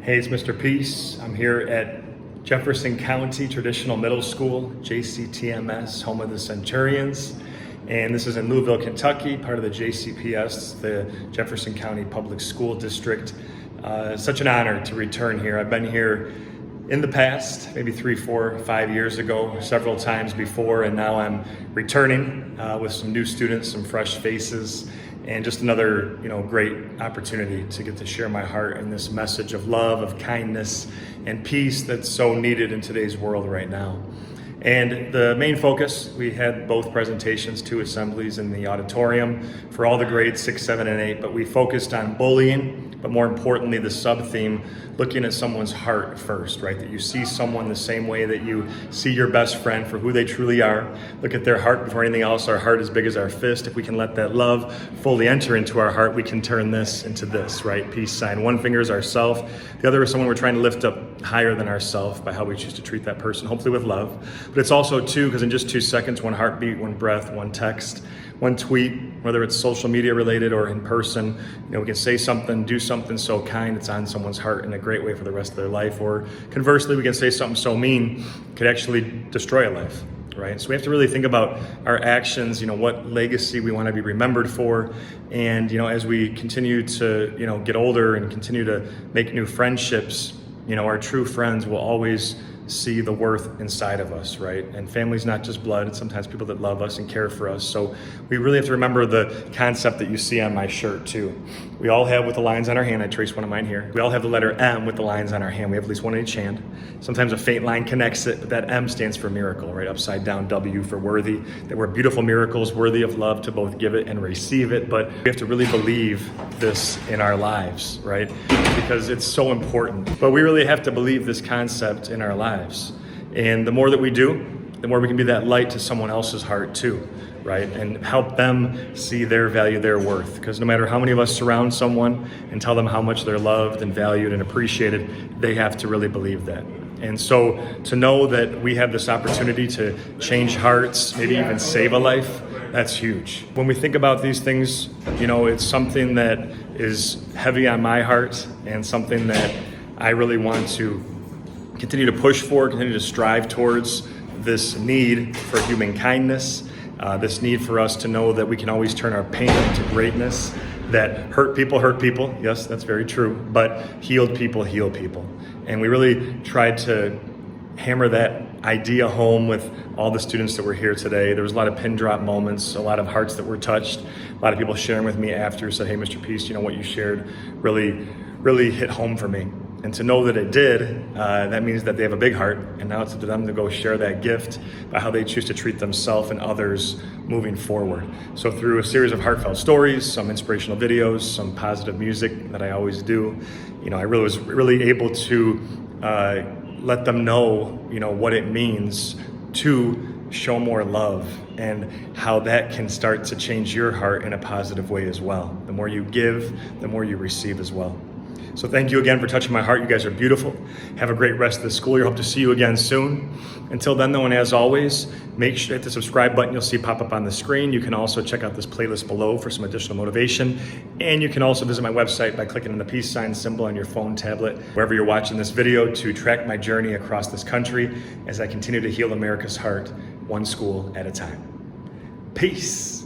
Hey, it's Mr. Peace. I'm here at Jefferson County Traditional Middle School, JCTMS, home of the Centurions. And this is in Louisville, Kentucky, part of the JCPS, the Jefferson County Public School District. Such an honor to return here. I've been here in the past, maybe 3, 4, 5 years ago, several times before, and now I'm returning with some new students, some fresh faces, and just another, great opportunity to get to share my heart in this message of love, of kindness, and peace that's so needed in today's world right now. And the main focus, we had both presentations, 2 assemblies in the auditorium for all the grades 6, 7, and 8, but we focused on bullying, but more importantly, the sub-theme, looking at someone's heart first, right? That you see someone the same way that you see your best friend for who they truly are. Look at their heart before anything else. Our heart is big as our fist. If we can let that love fully enter into our heart, we can turn this into this, right? Peace sign. One finger is ourself. The other is someone we're trying to lift up higher than ourself by how we choose to treat that person, hopefully with love. But it's also 2, because in just 2 seconds, 1 heartbeat, 1 breath, 1 text, 1 tweet, whether it's social media related or in person, we can say something, do something so kind, it's on someone's heart in a great way for the rest of their life. Or conversely, we can say something so mean, it could actually destroy a life, right? So we have to really think about our actions, what legacy we want to be remembered for. And, as we continue to, get older and continue to make new friendships, our true friends will always see the worth inside of us, right? And family's not just blood, it's sometimes people that love us and care for us. So we really have to remember the concept that you see on my shirt too. We all have with the lines on our hand, I traced one of mine here. We all have the letter M with the lines on our hand. We have at least one in each hand. Sometimes a faint line connects it, but that M stands for miracle, right? Upside down W for worthy, that we're beautiful miracles, worthy of love to both give it and receive it. But we have to really believe this in our lives, right? Because it's so important. But we really have to believe this concept in our lives. And the more that we do, the more we can be that light to someone else's heart too, right? And help them see their value, their worth. Because no matter how many of us surround someone and tell them how much they're loved and valued and appreciated, they have to really believe that. And so to know that we have this opportunity to change hearts, maybe even save a life, that's huge. When we think about these things, it's something that is heavy on my heart and something that I really want to continue to push for, continue to strive towards, this need for human kindness, this need for us to know that we can always turn our pain into greatness, that hurt people, yes, that's very true, but healed people heal people. And we really tried to hammer that idea home with all the students that were here today. There was a lot of pin drop moments, a lot of hearts that were touched, a lot of people sharing with me after, said, hey, Mr. Peace, what you shared really hit home for me. And to know that it did, that means that they have a big heart, and now it's up to them to go share that gift by how they choose to treat themselves and others moving forward. So through a series of heartfelt stories, some inspirational videos, some positive music that I always do, I really was able to let them know, what it means to show more love and how that can start to change your heart in a positive way as well. The more you give, the more you receive as well. So thank you again for touching my heart. You guys are beautiful. Have a great rest of the school year. Hope to see you again soon. Until then, though, and as always, make sure to hit the subscribe button you'll see pop up on the screen. You can also check out this playlist below for some additional motivation. And you can also visit my website by clicking on the peace sign symbol on your phone, tablet, wherever you're watching this video, to track my journey across this country as I continue to heal America's heart, one school at a time. Peace.